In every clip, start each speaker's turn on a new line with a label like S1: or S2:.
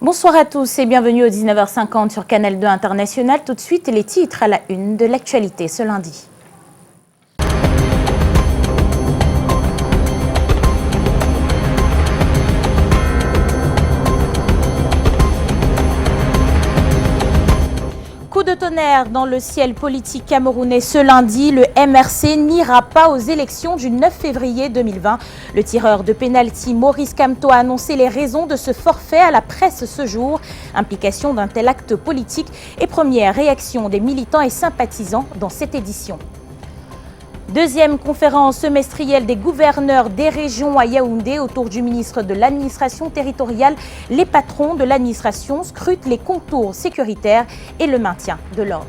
S1: Bonsoir à tous et bienvenue au 19h50 sur Canal 2 International. Tout de suite, les titres à la une de l'actualité ce lundi. Coup de tonnerre dans le ciel politique camerounais ce lundi. Le MRC n'ira pas aux élections du 9 février 2020. Le tireur de pénalty Maurice Kamto a annoncé les raisons de ce forfait à la presse ce jour. Implication d'un tel acte politique et première réaction des militants et sympathisants dans cette édition. Deuxième conférence semestrielle des gouverneurs des régions à Yaoundé autour du ministre de l'administration territoriale. Les patrons de l'administration scrutent les contours sécuritaires et le maintien de l'ordre.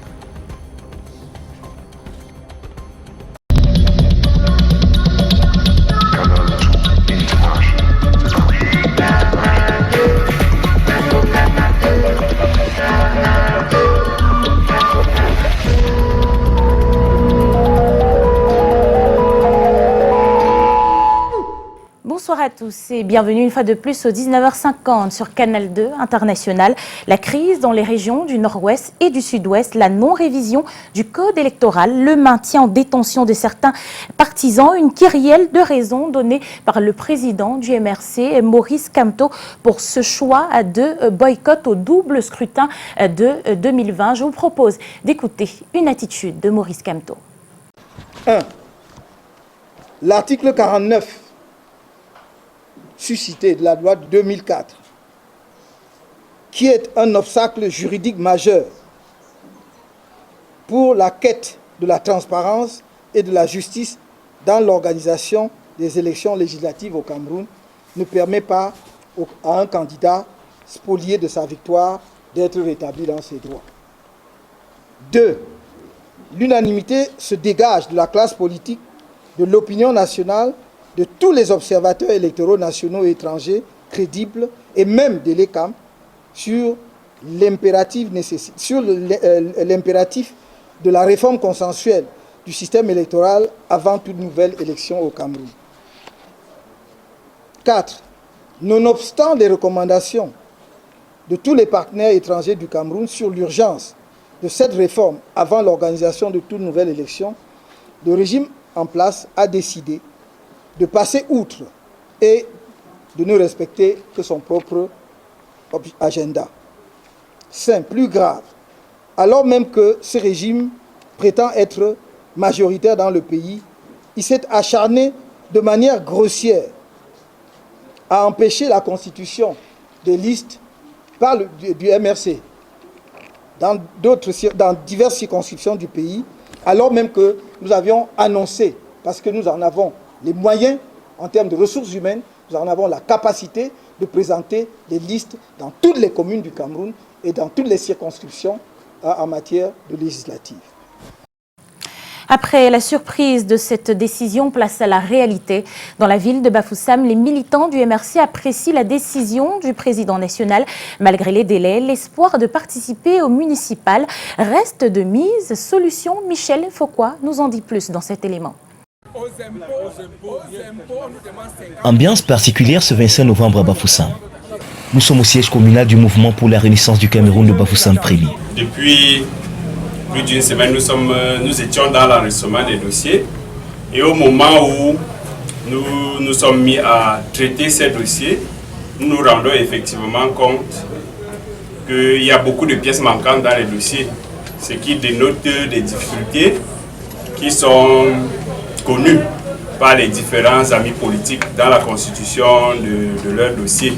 S1: Bonsoir à tous et bienvenue une fois de plus au 19h50 sur Canal 2 International. La crise dans les régions du Nord-Ouest et du Sud-Ouest, la non-révision du code électoral, le maintien en détention de certains partisans, une kyrielle de raisons données par le président du MRC, Maurice Kamto, pour ce choix de boycott au double scrutin de 2020. Je vous propose d'écouter une attitude de Maurice Kamto.
S2: 1. L'article 49 suscité de la loi de 2004, qui est un obstacle juridique majeur pour la quête de la transparence et de la justice dans l'organisation des élections législatives au Cameroun, ne permet pas à un candidat spolié de sa victoire d'être rétabli dans ses droits. 2. L'unanimité se dégage de la classe politique, de l'opinion nationale, de tous les observateurs électoraux nationaux et étrangers crédibles et même de l'ECAM sur l'impératif de la réforme consensuelle du système électoral avant toute nouvelle élection au Cameroun. 4. Nonobstant les recommandations de tous les partenaires étrangers du Cameroun sur l'urgence de cette réforme avant l'organisation de toute nouvelle élection, le régime en place a décidé de passer outre et de ne respecter que son propre agenda. 5. Plus grave, alors même que ce régime prétend être majoritaire dans le pays, il s'est acharné de manière grossière à empêcher la constitution des listes par du MRC dans diverses circonscriptions du pays, alors même que nous avions annoncé, parce que nous en avons les moyens en termes de ressources humaines, nous en avons la capacité de présenter des listes dans toutes les communes du Cameroun et dans toutes les circonscriptions en matière de législative.
S1: Après la surprise de cette décision, place à la réalité. Dans la ville de Bafoussam, les militants du MRC apprécient la décision du président national. Malgré les délais, l'espoir de participer au municipal reste de mise. Solution, Michel Foucault nous en dit plus dans cet élément.
S3: Ambiance particulière ce 25 novembre à Bafoussam. Nous sommes au siège communal du mouvement pour la renaissance du Cameroun de Bafoussam-Préli.
S4: Depuis plus d'une semaine, nous étions dans l'enregistrement des dossiers. Et au moment où nous sommes mis à traiter ces dossiers, nous nous rendons effectivement compte qu'il y a beaucoup de pièces manquantes dans les dossiers, ce qui dénote des difficultés qui sont connus par les différents amis politiques dans la constitution de leur dossier.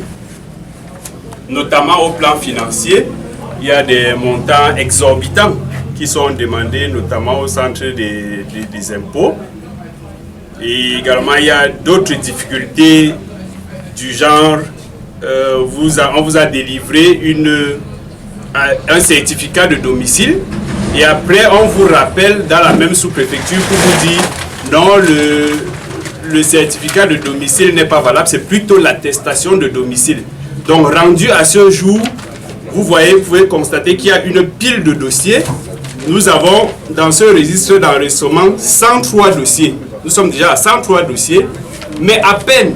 S4: Notamment au plan financier, il y a des montants exorbitants qui sont demandés notamment au centre des impôts. Et également, il y a d'autres difficultés du genre, on vous a délivré un certificat de domicile et après on vous rappelle dans la même sous-préfecture pour vous dire non, le certificat de domicile n'est pas valable, c'est plutôt l'attestation de domicile. Donc rendu à ce jour, vous pouvez constater qu'il y a une pile de dossiers. Nous avons dans ce registre d'enregistrement 103 dossiers. Nous sommes déjà à 103 dossiers, mais à peine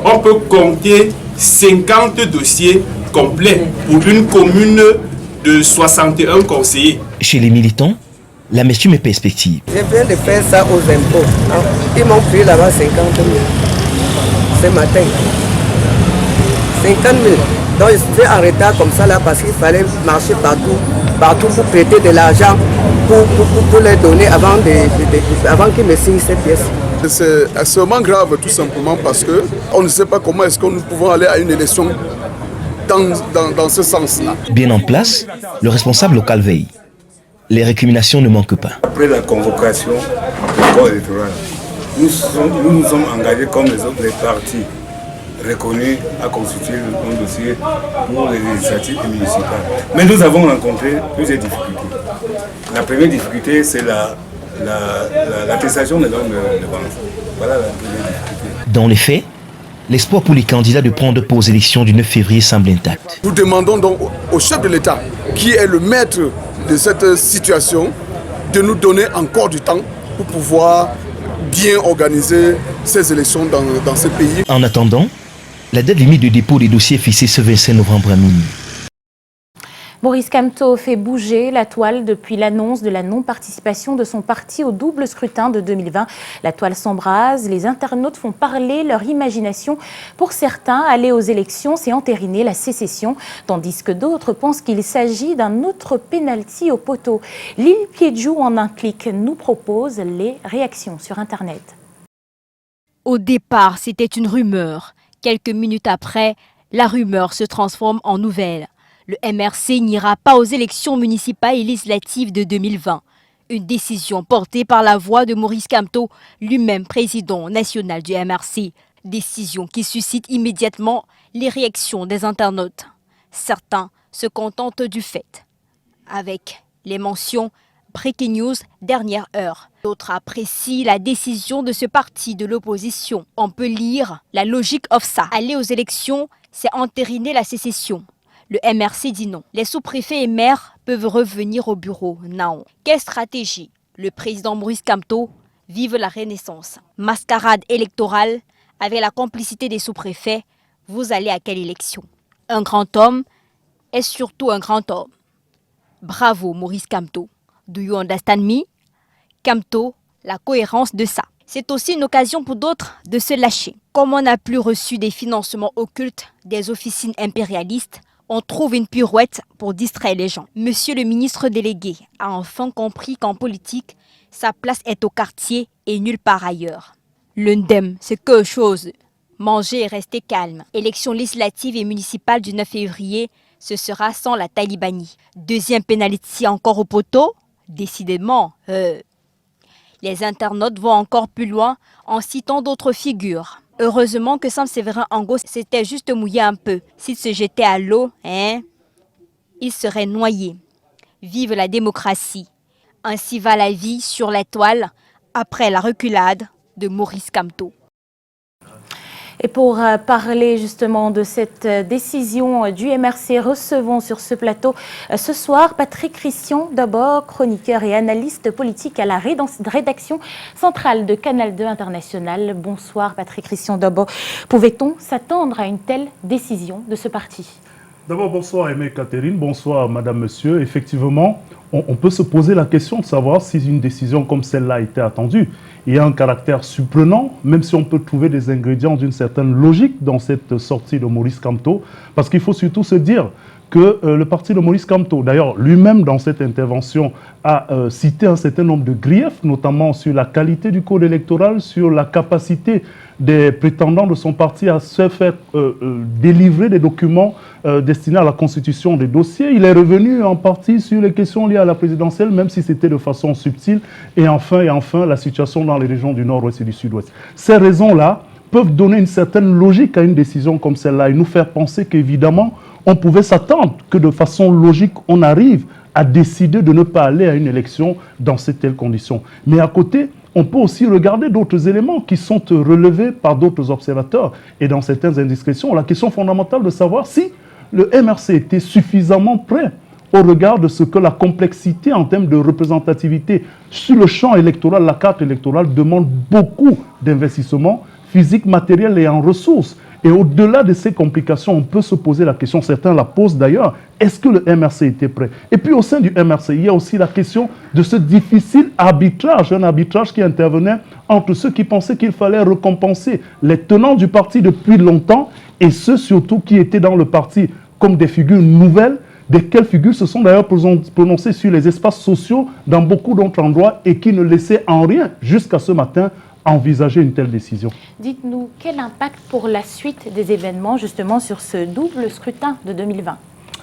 S4: on peut compter 50 dossiers complets pour une commune de 61 conseillers.
S3: Chez les militants, l'amertume est perspective.
S5: Je viens de faire ça aux impôts. Ils m'ont pris là-bas 50 000 ce matin. 50 000. Donc j'étais en retard comme ça là parce qu'il fallait marcher partout pour prêter de l'argent pour les donner avant qu'ils me signent cette pièce.
S6: C'est extrêmement grave tout simplement parce qu'on ne sait pas comment est-ce que nous pouvons aller à une élection dans ce sens-là.
S3: Bien en place, le responsable local veille. Les récriminations ne manquent pas.
S7: Après la convocation du corps électoral, nous nous sommes engagés comme les autres partis reconnus à constituer un dossier pour les législatives et municipales. Mais nous avons rencontré plusieurs difficultés. La première difficulté, c'est l'attestation des normes de vente. Voilà la première difficulté.
S3: Dans les faits, l'espoir pour les candidats de prendre part aux élections du 9 février semble intact.
S6: Nous demandons donc au chef de l'État, qui est le maître de cette situation, de nous donner encore du temps pour pouvoir bien organiser ces élections dans ce pays.
S3: En attendant, la date limite de dépôt des dossiers est fixée ce 25 novembre à minuit.
S1: Maurice Kamto fait bouger la toile depuis l'annonce de la non-participation de son parti au double scrutin de 2020. La toile s'embrase, les internautes font parler leur imagination. Pour certains, aller aux élections, c'est entériner la sécession, tandis que d'autres pensent qu'il s'agit d'un autre pénalty au poteau. Lille Piedjou, en un clic, nous propose les réactions sur Internet.
S8: Au départ, c'était une rumeur. Quelques minutes après, la rumeur se transforme en nouvelle. Le MRC n'ira pas aux élections municipales et législatives de 2020. Une décision portée par la voix de Maurice Kamto, lui-même président national du MRC. Décision qui suscite immédiatement les réactions des internautes. Certains se contentent du fait, avec les mentions Breaking News, dernière heure. D'autres apprécient la décision de ce parti de l'opposition. On peut lire la logique of ça. Aller aux élections, c'est entériner la sécession. Le MRC dit non. Les sous-préfets et maires peuvent revenir au bureau. Non. Quelle stratégie? Le président Maurice Kamto vive la renaissance. Mascarade électorale avec la complicité des sous-préfets. Vous allez à quelle élection? Un grand homme est surtout un grand homme. Bravo Maurice Kamto. Do you understand me? Kamto, la cohérence de ça. C'est aussi une occasion pour d'autres de se lâcher. Comme on n'a plus reçu des financements occultes des officines impérialistes, on trouve une pirouette pour distraire les gens. Monsieur le ministre délégué a enfin compris qu'en politique, sa place est au quartier et nulle part ailleurs. L'UNDEM, c'est quelque chose. Manger et rester calme. Élections législatives et municipales du 9 février, ce sera sans la talibanie. Deuxième pénalité encore au poteau? Décidément, les internautes vont encore plus loin en citant d'autres figures. Heureusement que Sam Séverin Angot s'était juste mouillé un peu. S'il se jetait à l'eau, il serait noyé. Vive la démocratie. Ainsi va la vie sur la toile après la reculade de Maurice Kamto.
S1: Et pour parler justement de cette décision du MRC, recevons sur ce plateau ce soir Patrick Christian, d'abord chroniqueur et analyste politique à la rédaction centrale de Canal 2 International. Bonsoir Patrick Christian, d'abord. Pouvait-on s'attendre à une telle décision de ce parti?
S9: D'abord, bonsoir Aimé Catherine, bonsoir Madame, Monsieur. Effectivement, on peut se poser la question de savoir si une décision comme celle-là a été attendue. Il y a un caractère surprenant, même si on peut trouver des ingrédients d'une certaine logique dans cette sortie de Maurice Kamto, parce qu'il faut surtout se dire que le parti de Maurice Kamto, d'ailleurs lui-même dans cette intervention, a cité un certain nombre de griefs, notamment sur la qualité du code électoral, sur la capacité des prétendants de son parti à se faire délivrer des documents destinés à la constitution des dossiers. Il est revenu en partie sur les questions liées à la présidentielle, même si c'était de façon subtile. Et enfin, la situation dans les régions du nord-ouest et du sud-ouest. Ces raisons-là peuvent donner une certaine logique à une décision comme celle-là et nous faire penser qu'évidemment, on pouvait s'attendre que de façon logique, on arrive à décider de ne pas aller à une élection dans ces telles conditions. Mais à côté, on peut aussi regarder d'autres éléments qui sont relevés par d'autres observateurs. Et dans certaines indiscrétions, la question fondamentale de savoir si le MRC était suffisamment prêt au regard de ce que la complexité en termes de représentativité sur le champ électoral, la carte électorale demande beaucoup d'investissement physiques, matérielles et en ressources. Et au-delà de ces complications, on peut se poser la question, certains la posent d'ailleurs, est-ce que le MRC était prêt? Et puis au sein du MRC, il y a aussi la question de ce difficile arbitrage, un arbitrage qui intervenait entre ceux qui pensaient qu'il fallait récompenser les tenants du parti depuis longtemps et ceux surtout qui étaient dans le parti comme des figures nouvelles, desquelles figures se sont d'ailleurs prononcées sur les espaces sociaux dans beaucoup d'autres endroits et qui ne laissaient en rien, jusqu'à ce matin, envisager une telle décision.
S1: Dites-nous, quel impact pour la suite des événements justement sur ce double scrutin de 2020?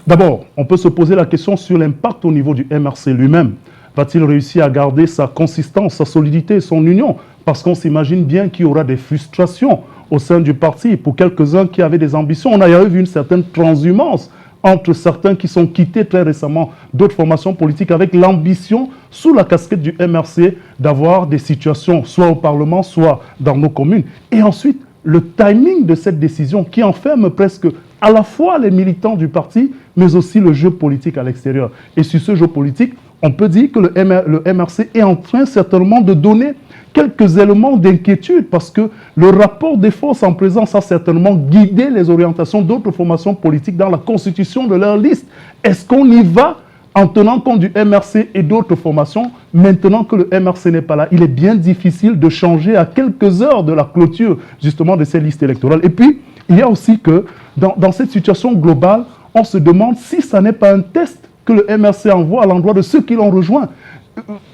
S9: D'abord, on peut se poser la question sur l'impact au niveau du MRC lui-même. Va-t-il réussir à garder sa consistance, sa solidité, son union? Parce qu'on s'imagine bien qu'il y aura des frustrations au sein du parti pour quelques-uns qui avaient des ambitions. On a vu une certaine transhumance entre certains qui sont quittés très récemment d'autres formations politiques avec l'ambition, sous la casquette du MRC, d'avoir des situations soit au Parlement, soit dans nos communes. Et ensuite, le timing de cette décision qui enferme presque à la fois les militants du parti, mais aussi le jeu politique à l'extérieur. Et sur ce jeu politique, on peut dire que le MRC est en train certainement de donner quelques éléments d'inquiétude parce que le rapport des forces en présence a certainement guidé les orientations d'autres formations politiques dans la constitution de leur liste. Est-ce qu'on y va en tenant compte du MRC et d'autres formations maintenant que le MRC n'est pas là? Il est bien difficile de changer à quelques heures de la clôture justement de ces listes électorales. Et puis, il y a aussi que dans cette situation globale, on se demande si ça n'est pas un test que le MRC envoie à l'endroit de ceux qui l'ont rejoint.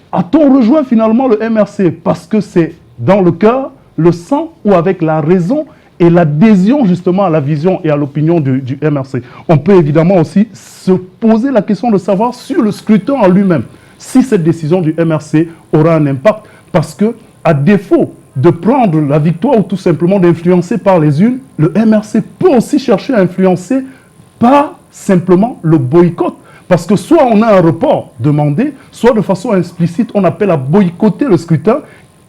S9: A-t-on rejoint finalement le MRC parce que c'est dans le cœur, le sang ou avec la raison et l'adhésion justement à la vision et à l'opinion du MRC? On peut évidemment aussi se poser la question de savoir sur le scrutin en lui-même, si cette décision du MRC aura un impact, parce que à défaut de prendre la victoire ou tout simplement d'influencer par les urnes, le MRC peut aussi chercher à influencer par simplement le boycott. Parce que soit on a un report demandé, soit de façon explicite, on appelle à boycotter le scrutin.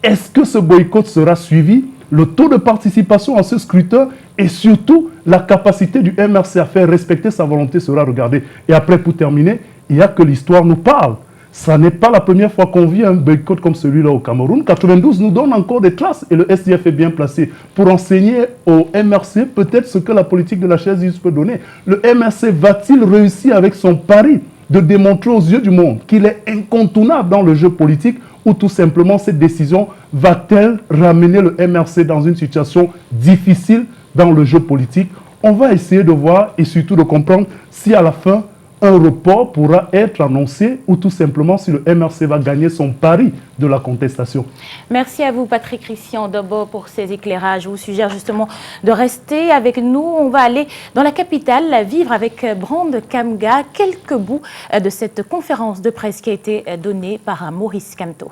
S9: Est-ce que ce boycott sera suivi? Le taux de participation à ce scrutin et surtout la capacité du MRC à faire respecter sa volonté sera regardée. Et après, pour terminer, il y a que l'histoire nous parle. Ça n'est pas la première fois qu'on vit un boycott comme celui-là au Cameroun. 92 nous donne encore des traces et le SDF est bien placé pour enseigner au MRC peut-être ce que la politique de la chaise peut donner. Le MRC va-t-il réussir avec son pari de démontrer aux yeux du monde qu'il est incontournable dans le jeu politique ou tout simplement cette décision va-t-elle ramener le MRC dans une situation difficile dans le jeu politique? On va essayer de voir et surtout de comprendre si à la fin un report pourra être annoncé ou tout simplement si le MRC va gagner son pari de la contestation.
S1: Merci à vous, Patrick Christian Dobo, pour ces éclairages. Je vous suggère justement de rester avec nous. On va aller dans la capitale, vivre avec Brand Kamga quelques bouts de cette conférence de presse qui a été donnée par Maurice Kamto.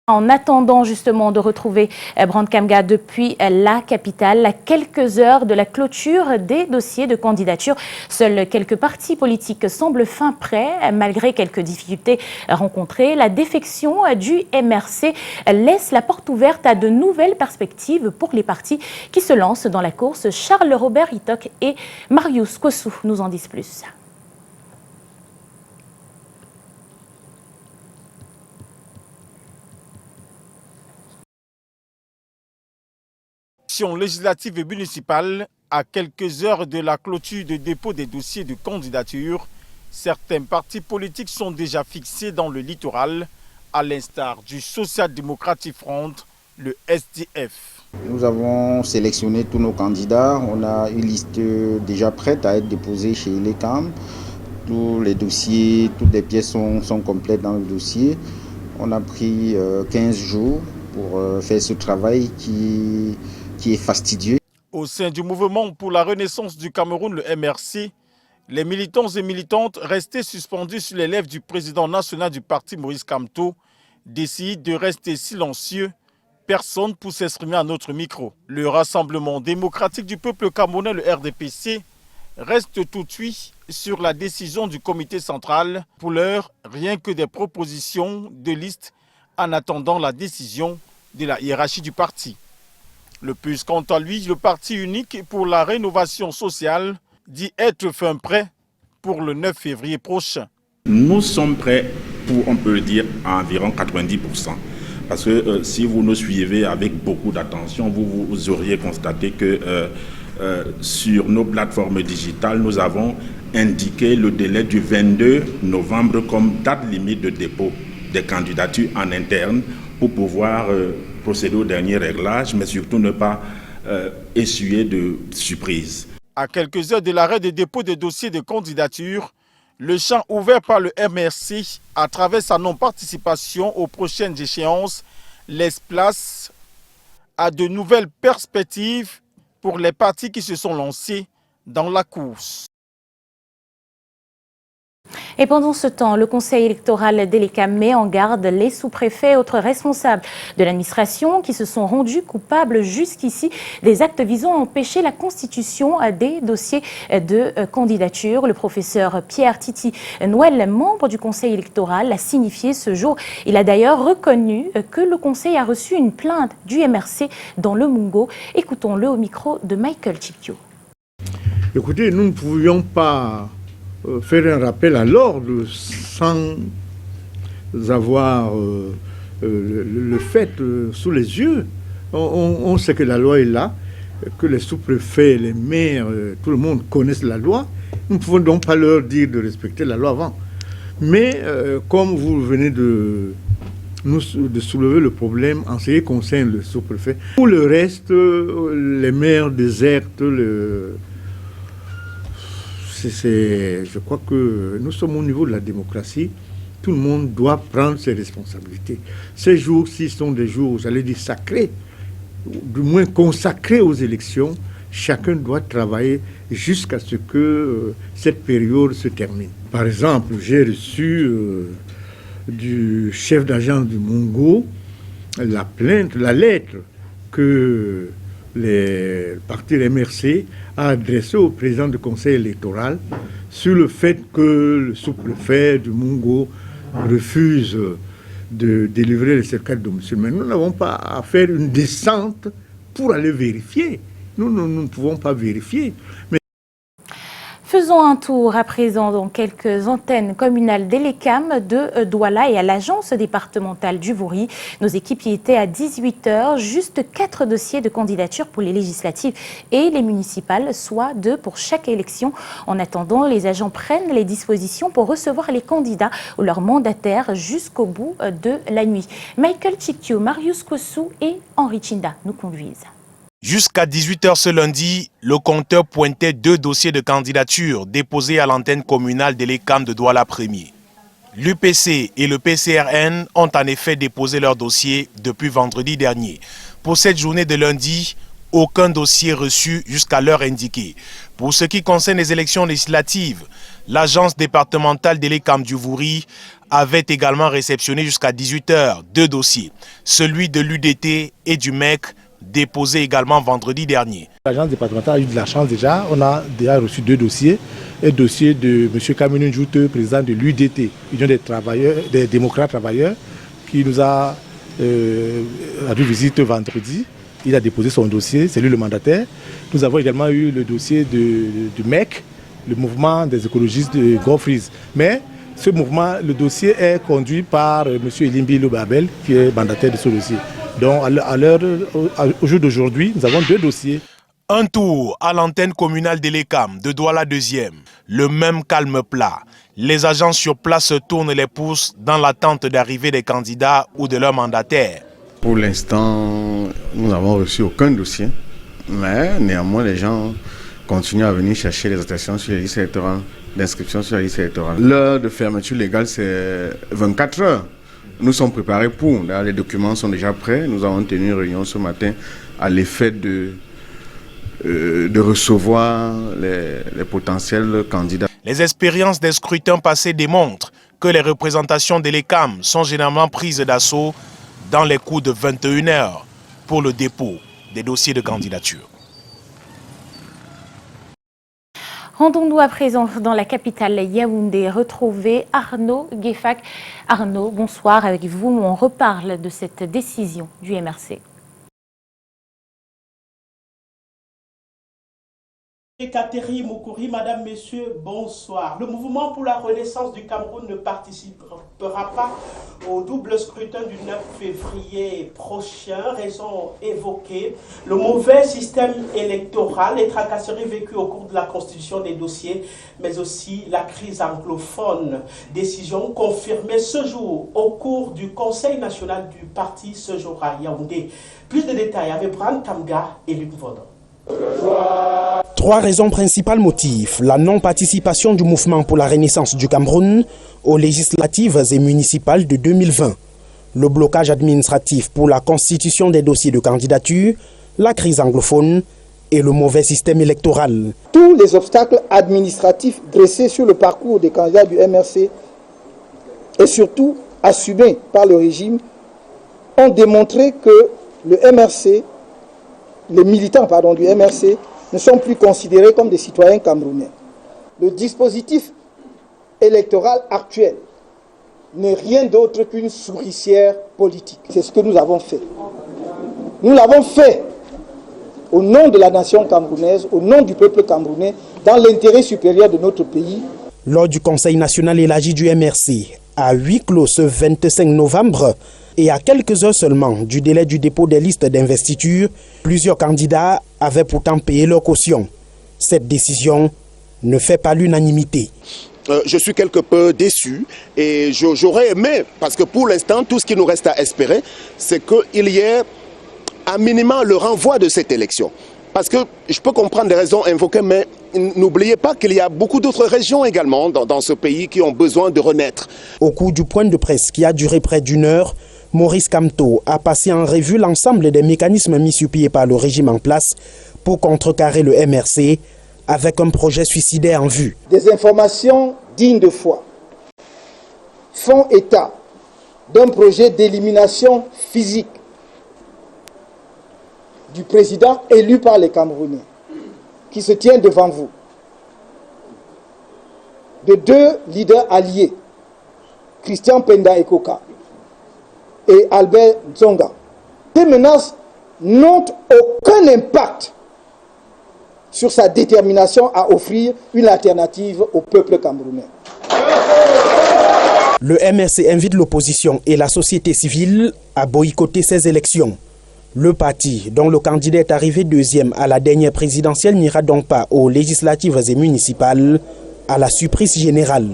S1: En attendant justement de retrouver Brand Kamga depuis la capitale, à quelques heures de la clôture des dossiers de candidature, seuls quelques partis politiques semblent fin prêts, malgré quelques difficultés rencontrées. La défection du MRC laisse la porte ouverte à de nouvelles perspectives pour les partis qui se lancent dans la course. Charles-Robert Itoc et Marius Kossou nous en disent plus.
S10: Législative et municipale, à quelques heures de la clôture de dépôt des dossiers de candidature, certains partis politiques sont déjà fixés dans le littoral, à l'instar du Social Democratic Front, le SDF.
S11: Nous avons sélectionné tous nos candidats, on a une liste déjà prête à être déposée chez les CAM. Tous les dossiers, toutes les pièces sont complètes dans le dossier. On a pris 15 jours pour faire ce travail qui est fastidieux.
S10: Au sein du mouvement pour la renaissance du Cameroun, le MRC, les militants et militantes restés suspendus sur les lèvres du président national du parti Maurice Kamto décident de rester silencieux, personne pour s'exprimer à notre micro. Le Rassemblement démocratique du peuple camerounais, le RDPC, reste tout de suite sur la décision du comité central. Pour l'heure, rien que des propositions de liste en attendant la décision de la hiérarchie du parti. Le PUS, quant à lui, le parti unique pour la rénovation sociale, dit être fin prêt pour le 9 février prochain.
S12: Nous sommes prêts pour, on peut le dire, à environ 90%. Parce que si vous nous suivez avec beaucoup d'attention, vous auriez constaté que sur nos plateformes digitales, nous avons indiqué le délai du 22 novembre comme date limite de dépôt des candidatures en interne pour pouvoir procéder au dernier réglage, mais surtout ne pas essuyer de surprises.
S10: À quelques heures de l'arrêt de dépôt des dossiers de candidature, le champ ouvert par le MRC à travers sa non-participation aux prochaines échéances laisse place à de nouvelles perspectives pour les partis qui se sont lancés dans la course.
S1: Et pendant ce temps, le Conseil électoral d'Elekam met en garde les sous-préfets et autres responsables de l'administration qui se sont rendus coupables jusqu'ici des actes visant à empêcher la constitution des dossiers de candidature. Le professeur Pierre Titi Noël, membre du Conseil électoral, l'a signifié ce jour. Il a d'ailleurs reconnu que le Conseil a reçu une plainte du MRC dans le Mungo. Écoutons-le au micro de Michael Chipkio.
S13: Écoutez, nous ne pouvions pas faire un rappel à l'ordre sans avoir le fait sous les yeux. On sait que la loi est là, que les sous-préfets, les maires, tout le monde connaissent la loi. Nous ne pouvons donc pas leur dire de respecter la loi avant. Mais comme vous venez de soulever le problème en ce qui concerne le sous-préfet, pour le reste, les maires désertent, je crois que nous sommes au niveau de la démocratie. Tout le monde doit prendre ses responsabilités. Ces jours-ci sont des jours, j'allais dire, sacrés, du moins consacrés aux élections. Chacun doit travailler jusqu'à ce que cette période se termine. Par exemple, j'ai reçu du chef d'agence du Mungo la plainte, la lettre que le parti MRC a adressé au président du conseil électoral sur le fait que le sous-préfet du Mungo refuse de délivrer les certificats de domicile. Mais nous n'avons pas à faire une descente pour aller vérifier. Nous ne pouvons pas vérifier. Mais
S1: faisons un tour à présent dans quelques antennes communales d'Elekam, de Douala et à l'agence départementale du Vouri. Nos équipes y étaient à 18h, juste 4 dossiers de candidature pour les législatives et les municipales, soit 2 pour chaque élection. En attendant, les agents prennent les dispositions pour recevoir les candidats ou leurs mandataires jusqu'au bout de la nuit. Michael Chikyo, Marius Kossou et Henri Chinda nous conduisent.
S14: Jusqu'à 18h ce lundi, le compteur pointait 2 dossiers de candidature déposés à l'antenne communale d'Elekam de Douala 1er. L'UPC et le PCRN ont en effet déposé leurs dossiers depuis vendredi dernier. Pour cette journée de lundi, aucun dossier reçu jusqu'à l'heure indiquée. Pour ce qui concerne les élections législatives, l'agence départementale d'Elekam du Vouri avait également réceptionné jusqu'à 18h 2 dossiers, celui de l'UDT et du MEC, déposé également vendredi dernier.
S15: L'agence départementale a eu de la chance déjà. On a déjà reçu 2 dossiers. Un dossier de M. Kamine Njoute, président de l'UDT, Union des démocrates travailleurs, qui nous a rendu visite vendredi. Il a déposé son dossier, c'est lui le mandataire. Nous avons également eu le dossier du MEC, le mouvement des écologistes de Gofries. Mais ce mouvement, le dossier est conduit par M. Elimbi Lobabel, qui est mandataire de ce dossier. Donc, au jour d'aujourd'hui, nous avons 2 dossiers.
S14: Un tour à l'antenne communale d'Elekam de Douala 2e. Le même calme plat. Les agents sur place se tournent les pouces dans l'attente d'arrivée des candidats ou de leurs mandataires.
S16: Pour l'instant, nous n'avons reçu aucun dossier. Mais néanmoins, les gens continuent à venir chercher les attestations sur les listes électorales, l'inscription sur les listes électorales. L'heure de fermeture légale, c'est 24 heures. Nous sommes préparés pour. Là, les documents sont déjà prêts. Nous avons tenu une réunion ce matin à l'effet de recevoir les potentiels candidats.
S14: Les expériences des scrutins passés démontrent que les représentations d'Elekam sont généralement prises d'assaut dans les coups de 21h pour le dépôt des dossiers de candidature.
S1: Rendons-nous à présent dans la capitale Yaoundé, retrouver Arnaud Guéfac. Arnaud, bonsoir, avec vous, on reparle de cette décision du MRC.
S17: Catherine Moukouri, Madame, Messieurs, bonsoir. Le mouvement pour la renaissance du Cameroun ne participera pas au double scrutin du 9 février prochain. Raison évoquée, le mauvais système électoral, les tracasseries vécues au cours de la constitution des dossiers, mais aussi la crise anglophone. Décision confirmée ce jour au cours du Conseil national du parti ce jour à Yaoundé. Plus de détails avec Bran Kamga et Luc Vaudon.
S18: Trois raisons principales motivent la non-participation du mouvement pour la renaissance du Cameroun aux législatives et municipales de 2020. Le blocage administratif pour la constitution des dossiers de candidature, la crise anglophone et le mauvais système électoral.
S2: Tous les obstacles administratifs dressés sur le parcours des candidats du MRC et surtout assumés par le régime ont démontré que le MRC, les militants du MRC ne sont plus considérés comme des citoyens camerounais. Le dispositif électoral actuel n'est rien d'autre qu'une souricière politique. C'est ce que nous avons fait. Nous l'avons fait au nom de la nation camerounaise, au nom du peuple camerounais, dans l'intérêt supérieur de notre pays.
S18: Lors du Conseil national élargi du MRC, à huis clos ce 25 novembre, et à quelques heures seulement du délai du dépôt des listes d'investiture, plusieurs candidats avaient pourtant payé leur caution. Cette décision ne fait pas l'unanimité.
S19: Je suis quelque peu déçu et j'aurais aimé, parce que pour l'instant, tout ce qui nous reste à espérer, c'est qu'il y ait à minima le renvoi de cette élection. Parce que je peux comprendre les raisons invoquées, mais n'oubliez pas qu'il y a beaucoup d'autres régions également dans ce pays qui ont besoin de renaître.
S18: Au cours du point de presse qui a duré près d'une heure, Maurice Kamto a passé en revue l'ensemble des mécanismes mis sur pied par le régime en place pour contrecarrer le MRC avec un projet suicidaire en vue.
S2: Des informations dignes de foi font état d'un projet d'élimination physique du président élu par les Camerounais qui se tient devant vous, de deux leaders alliés, Christian Penda Ekoka et Albert Dzonga. Ces menaces n'ont aucun impact sur sa détermination à offrir une alternative au peuple camerounais.
S18: Le MRC invite l'opposition et la société civile à boycotter ces élections. Le parti, dont le candidat est arrivé deuxième à la dernière présidentielle, n'ira donc pas aux législatives et municipales à la surprise générale.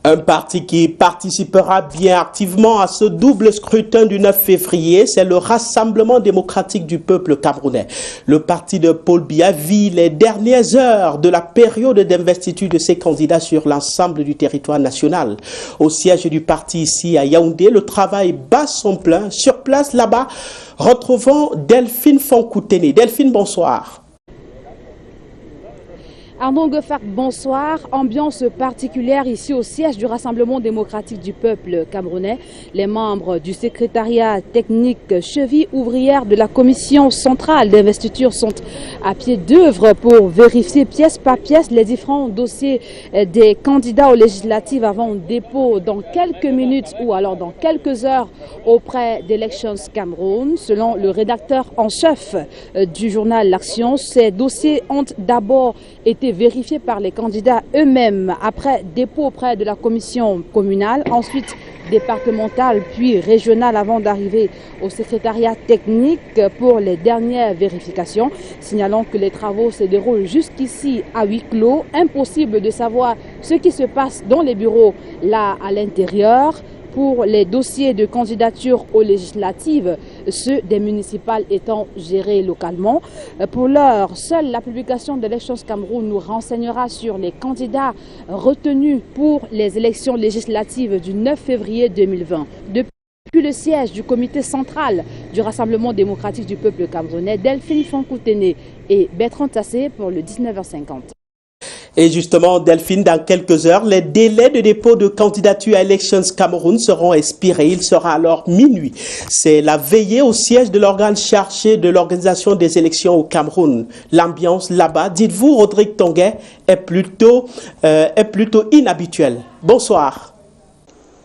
S17: Un parti qui participera bien activement à ce double scrutin du 9 février, c'est le Rassemblement démocratique du peuple camerounais. Le parti de Paul Biya vit les dernières heures de la période d'investiture de ses candidats sur l'ensemble du territoire national. Au siège du parti ici à Yaoundé, le travail bat son plein. Sur place là-bas, retrouvons Delphine Fonkoutene. Delphine, bonsoir.
S20: Arnaud Goffard, bonsoir. Ambiance particulière ici au siège du Rassemblement démocratique du peuple camerounais. Les membres du secrétariat technique cheville ouvrière de la commission centrale d'investiture sont à pied d'œuvre pour vérifier pièce par pièce les différents dossiers des candidats aux législatives avant dépôt dans quelques minutes ou alors dans quelques heures auprès d'Elections Cameroun. Selon le rédacteur en chef du journal L'Action, ces dossiers ont d'abord été vérifiés par les candidats eux-mêmes après dépôt auprès de la commission communale, ensuite départementale puis régionale avant d'arriver au secrétariat technique pour les dernières vérifications. Signalons que les travaux se déroulent jusqu'ici à huis clos. Impossible de savoir ce qui se passe dans les bureaux là à l'intérieur. Pour les dossiers de candidature aux législatives, ceux des municipales étant gérés localement. Pour l'heure, seule la publication d'Elections Cameroun nous renseignera sur les candidats retenus pour les élections législatives du 9 février 2020. Depuis le siège du comité central du Rassemblement démocratique du peuple camerounais, Delphine Fonkoutene et Bertrand Tassé pour le 19h50.
S17: Et justement, Delphine, dans quelques heures, les délais de dépôt de candidature à Elections Cameroun seront expirés. Il sera alors minuit. C'est la veillée au siège de l'organe chargé de l'organisation des élections au Cameroun. L'ambiance là-bas, dites-vous, Rodrigue Tonguet, est plutôt inhabituelle. Bonsoir.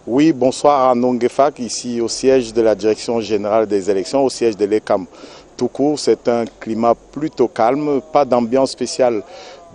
S21: Oui, bonsoir à Nongefak, ici au siège de la Direction générale des élections, au siège de l'ECAM. tout court, c'est un climat plutôt calme, pas d'ambiance spéciale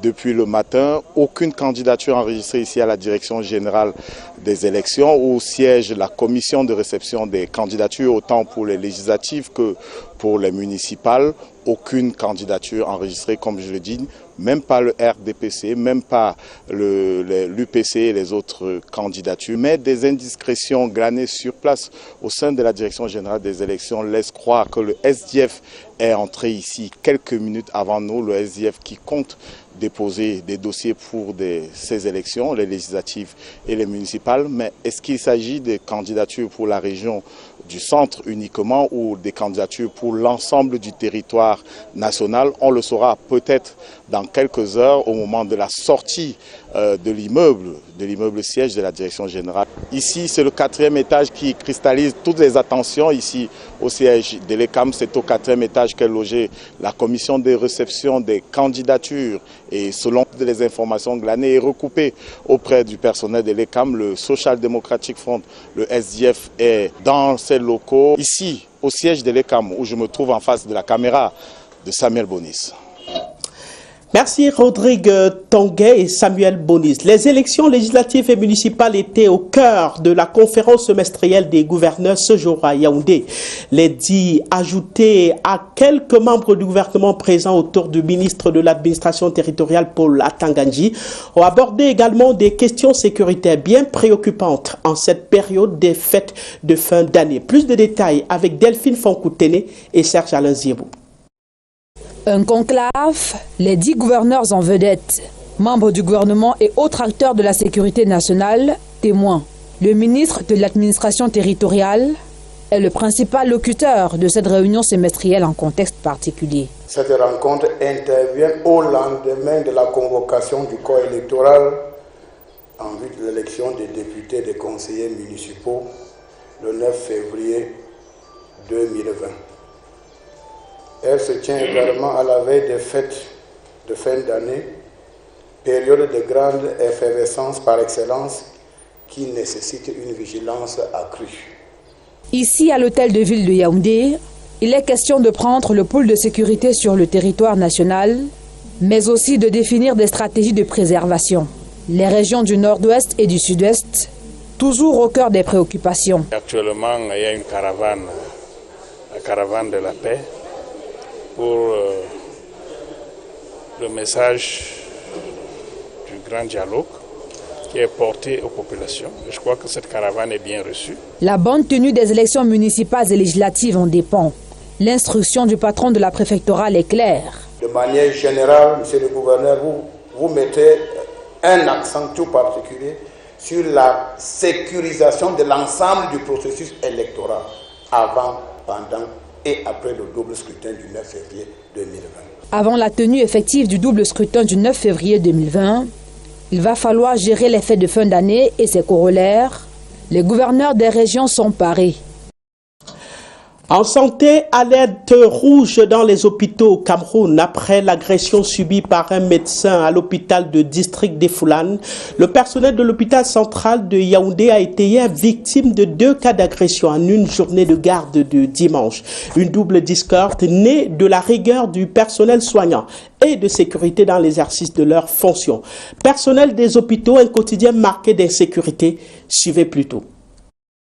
S21: depuis le matin. Aucune candidature enregistrée ici à la direction générale des élections où siège la commission de réception des candidatures, autant pour les législatives que pour les municipales. Aucune candidature enregistrée, comme je le dis, même pas le RDPC, même pas l'UPC et les autres candidatures. Mais des indiscrétions glanées sur place au sein de la direction générale des élections laissent croire que le SDF est entré ici quelques minutes avant nous, le SDF qui compte déposer des dossiers pour ces élections, les législatives et les municipales. Mais est-ce qu'il s'agit des candidatures pour la région du centre uniquement ou des candidatures pour l'ensemble du territoire national? On le saura peut-être dans quelques heures au moment de la sortie de l'immeuble siège de la direction générale. Ici, c'est le 4e étage qui cristallise toutes les attentions ici au siège de l'ECAM. C'est au 4e étage qu'est logée la commission de réception des candidatures et selon les informations glanées et recoupées auprès du personnel de l'ECAM, le Social Democratic Front, le SDF, est dans ces locaux, ici au siège de l'ECAM où je me trouve en face de la caméra de Samuel Bonis.
S17: Merci Rodrigue Tanguay et Samuel Bonis. Les élections législatives et municipales étaient au cœur de la conférence semestrielle des gouverneurs ce jour à Yaoundé. Les dits ajoutés à quelques membres du gouvernement présents autour du ministre de l'administration territoriale Paul Atanganji ont abordé également des questions sécuritaires bien préoccupantes en cette période des fêtes de fin d'année. Plus de détails avec Delphine Fonkoutene et Serge Alain Ziebou.
S20: Un conclave, les 10 gouverneurs en vedette, membres du gouvernement et autres acteurs de la sécurité nationale, témoins. Le ministre de l'administration territoriale est le principal locuteur de cette réunion semestrielle en contexte particulier.
S22: Cette rencontre intervient au lendemain de la convocation du corps électoral en vue de l'élection des députés et des conseillers municipaux le 9 février 2020. Elle se tient également à la veille des fêtes de fin d'année, période de grande effervescence par excellence qui nécessite une vigilance accrue.
S20: Ici, à l'hôtel de ville de Yaoundé, il est question de prendre le pôle de sécurité sur le territoire national, mais aussi de définir des stratégies de préservation. Les régions du nord-ouest et du sud-ouest, toujours au cœur des préoccupations.
S23: Actuellement, il y a une caravane, la caravane de la paix, pour le message du grand dialogue qui est porté aux populations. Je crois que cette caravane est bien reçue.
S20: La bonne tenue des élections municipales et législatives en dépend. L'instruction du patron de la préfectorale est claire.
S22: De manière générale, monsieur le gouverneur, vous mettez un accent tout particulier sur la sécurisation de l'ensemble du processus électoral avant, pendant et après le double scrutin du 9 février 2020.
S20: Avant la tenue effective du double scrutin du 9 février 2020, il va falloir gérer les fêtes de fin d'année et ses corollaires. Les gouverneurs des régions sont parés.
S17: En santé, alerte rouge dans les hôpitaux au Cameroun après l'agression subie par un médecin à l'hôpital de district d'Effoulane. Le personnel de l'hôpital central de Yaoundé a été hier victime de 2 cas d'agression en une journée de garde de dimanche. Une double discorde née de la rigueur du personnel soignant et de sécurité dans l'exercice de leurs fonctions. Personnel des hôpitaux, un quotidien marqué d'insécurité. Suivez plutôt.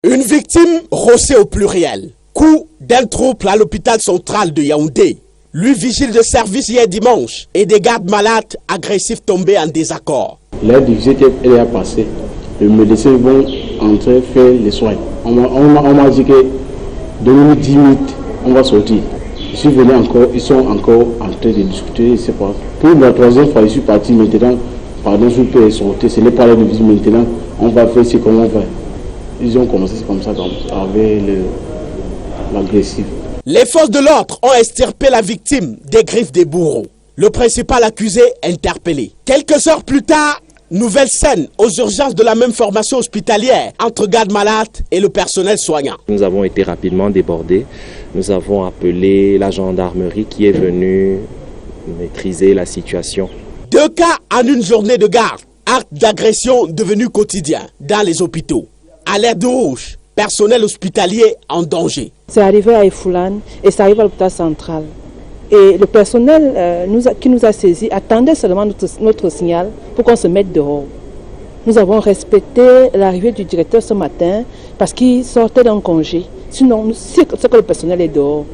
S18: Une victime rossée au pluriel. Coup d'un trouble à l'hôpital central de Yaoundé. Lui vigile de service hier dimanche et des gardes malades agressifs tombés en désaccord.
S24: L'aide du visite est passée. Les médecins vont entrer faire les soins. On m'a dit que donnez-nous 10 minutes, on va sortir. Je suis venu encore, ils sont encore en train de discuter, je sais pas. Pour la 3e fois, je suis parti maintenant. Pardon, je peux sortir. C'est les parler de visite maintenant. On va faire ce qu'on va. Ils ont commencé comme ça, avec l'agressif.
S18: Les forces de l'ordre ont extirpé la victime des griffes des bourreaux. Le principal accusé interpellé. Quelques heures plus tard, nouvelle scène aux urgences de la même formation hospitalière entre gardes malades et le personnel soignant.
S25: Nous avons été rapidement débordés. Nous avons appelé la gendarmerie qui est venue maîtriser la situation.
S18: 2 cas en une journée de garde. Acte d'agression devenu quotidien dans les hôpitaux. Alerte rouge personnel hospitalier en danger.
S3: C'est arrivé à Ifoulane et ça arrive à l'hôpital central. Et le personnel qui nous a saisis attendait seulement notre signal pour qu'on se mette dehors. Nous avons respecté l'arrivée du directeur ce matin parce qu'il sortait d'un congé. Sinon, c'est que le personnel est dehors.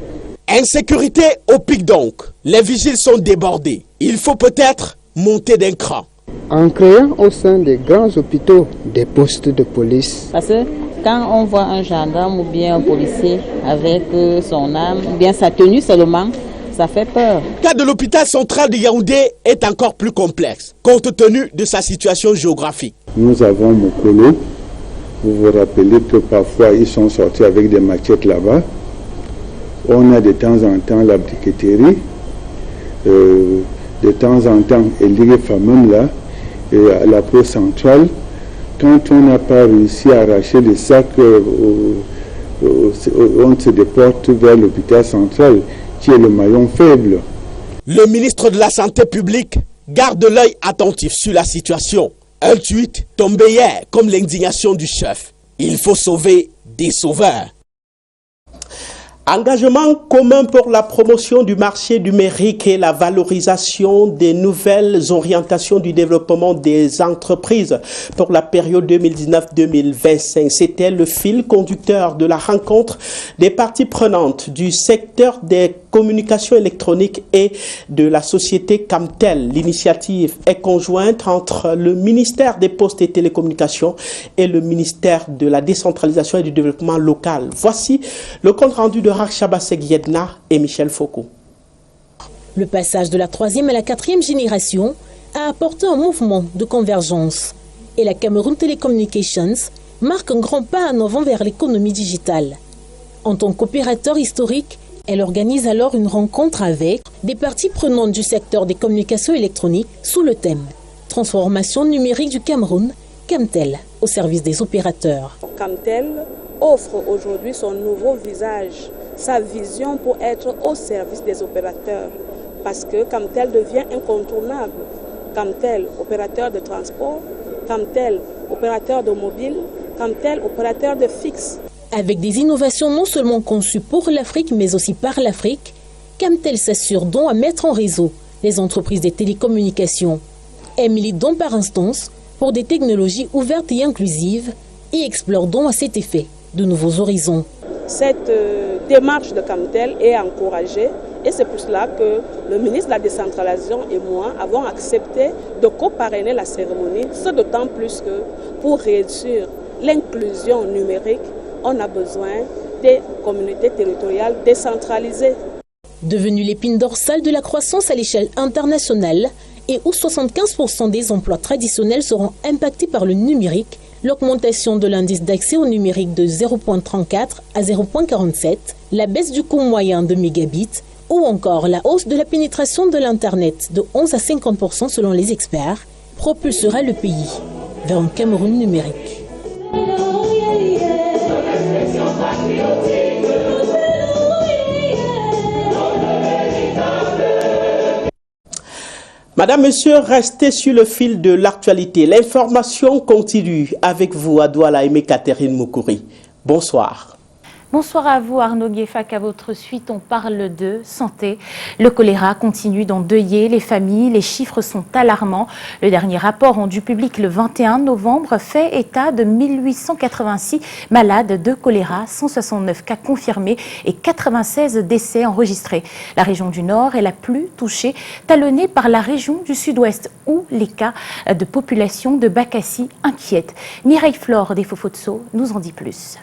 S18: Insécurité au pic donc. Les vigiles sont débordés. Il faut peut-être monter d'un cran.
S4: En créant au sein des grands hôpitaux des postes de police.
S5: Parce que quand on voit un gendarme ou bien un policier avec son arme, ou bien sa tenue seulement, ça fait peur.
S18: Le cas de l'hôpital central de Yaoundé est encore plus complexe, compte tenu de sa situation géographique.
S4: Nous avons Mokolo. Vous vous rappelez que parfois ils sont sortis avec des maquettes là-bas. On a de temps en temps la briqueterie. De temps en temps, Elie Famum là, et à la pro centrale. Quand on n'a pas réussi à arracher les sacs, on se déporte vers l'hôpital central, qui est le maillon faible.
S18: Le ministre de la Santé publique garde l'œil attentif sur la situation. Un tweet tombé hier comme l'indignation du chef. Il faut sauver des sauveurs. Engagement commun pour la promotion du marché numérique et la valorisation des nouvelles orientations du développement des entreprises pour la période 2019-2025. C'était le fil conducteur de la rencontre des parties prenantes du secteur des communications électroniques et de la société Camtel. L'initiative est conjointe entre le ministère des Postes et Télécommunications et le ministère de la Décentralisation et du Développement local. Voici le compte rendu de Rakshaba Seguiedna et Michel Foucault.
S6: Le passage de la 3e à la 4e génération a apporté un mouvement de convergence et la Cameroun Telecommunications marque un grand pas en avant vers l'économie digitale. En tant qu'opérateur historique, elle organise alors une rencontre avec des parties prenantes du secteur des communications électroniques sous le thème « Transformation numérique du Cameroun, Camtel au service des opérateurs ».
S7: Camtel offre aujourd'hui son nouveau visage, sa vision pour être au service des opérateurs, parce que Camtel devient incontournable. Camtel, opérateur de transport, Camtel, opérateur de mobile, Camtel, opérateur de fixe.
S6: Avec des innovations non seulement conçues pour l'Afrique, mais aussi par l'Afrique, Camtel s'assure donc à mettre en réseau les entreprises des télécommunications. Elle milite donc par instance pour des technologies ouvertes et inclusives et explore donc à cet effet de nouveaux horizons.
S7: Cette démarche de Camtel est encouragée et c'est pour cela que le ministre de la Décentralisation et moi avons accepté de co-parrainer la cérémonie, ce d'autant plus que pour réussir l'inclusion numérique, on a besoin des communautés territoriales décentralisées.
S6: Devenue l'épine dorsale de la croissance à l'échelle internationale et où 75% des emplois traditionnels seront impactés par le numérique, l'augmentation de l'indice d'accès au numérique de 0,34 à 0,47, la baisse du coût moyen de mégabits ou encore la hausse de la pénétration de l'Internet de 11 à 50% selon les experts, propulsera le pays vers un Cameroun numérique.
S17: Madame, Monsieur, restez sur le fil de l'actualité. L'information continue avec vous à Douala et Catherine Moukouri. Bonsoir.
S1: Bonsoir à vous Arnaud Guéfac, à votre suite on parle de santé. Le choléra continue d'endeuiller les familles, les chiffres sont alarmants. Le dernier rapport rendu public le 21 novembre fait état de 1886 malades de choléra, 169 cas confirmés et 96 décès enregistrés. La région du Nord est la plus touchée, talonnée par la région du Sud-Ouest où les cas de population de Bakassi inquiètent. Mireille Flore des Fofotso nous en dit plus.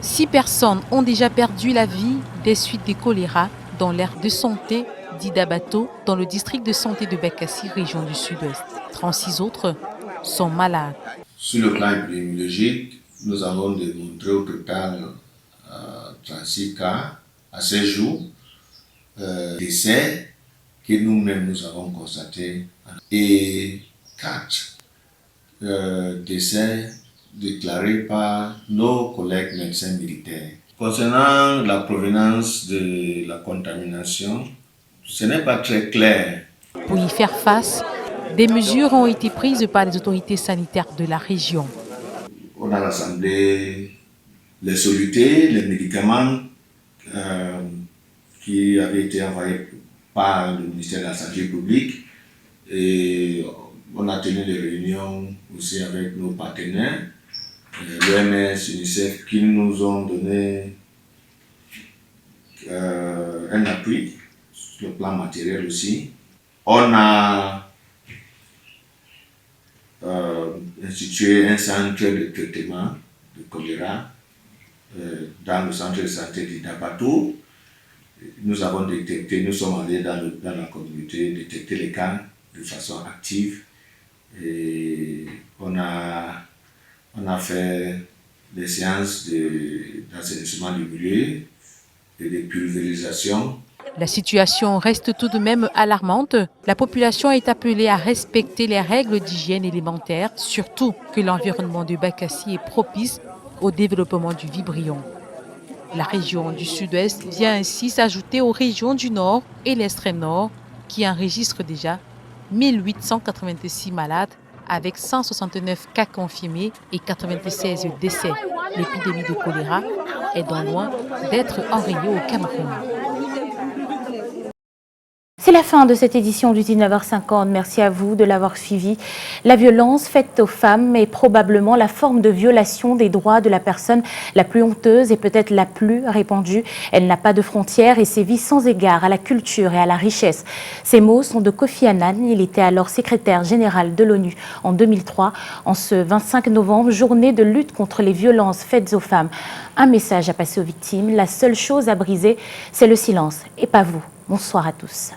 S26: 6 personnes ont déjà perdu la vie des suites du choléra dans l'aire de santé d'Idabato, dans le district de santé de Bakassi, région du Sud-Ouest. 36 autres sont malades.
S27: Sur le plan épidémiologique, nous avons démontré au total 36 cas à 16 jours, décès que nous-mêmes nous avons constatés et 4 décès déclarés par nos collègues médecins militaires. Concernant la provenance de la contamination, ce n'est pas très clair.
S26: Pour y faire face, des mesures ont été prises par les autorités sanitaires de la région.
S27: On a rassemblé les solutés, les médicaments qui avaient été envoyés par le ministère de la Santé publique. Et on a tenu des réunions aussi avec nos partenaires, l'OMS, UNICEF, qui nous ont donné un appui sur le plan matériel aussi. On a institué un centre de traitement de choléra dans le centre de santé d'Idabato. Nous avons détecté, nous sommes allés dans la communauté détecter les cas de façon active et on a fait des séances d'assainissement du milieu et de pulvérisation.
S26: La situation reste tout de même alarmante. La population est appelée à respecter les règles d'hygiène élémentaires, surtout que l'environnement de Bakassi est propice au développement du vibrion. La région du sud-ouest vient ainsi s'ajouter aux régions du nord et l'extrême nord qui enregistrent déjà 1886 malades avec 169 cas confirmés et 96 décès. L'épidémie de choléra est donc loin d'être enrayée au Cameroun.
S1: C'est la fin de cette édition du 19h50. Merci à vous de l'avoir suivi. La violence faite aux femmes est probablement la forme de violation des droits de la personne la plus honteuse et peut-être la plus répandue. Elle n'a pas de frontières et sévit sans égard à la culture et à la richesse. Ces mots sont de Kofi Annan. Il était alors secrétaire général de l'ONU en 2003. En ce 25 novembre, journée de lutte contre les violences faites aux femmes. Un message à passer aux victimes. La seule chose à briser, c'est le silence et pas vous. Bonsoir à tous.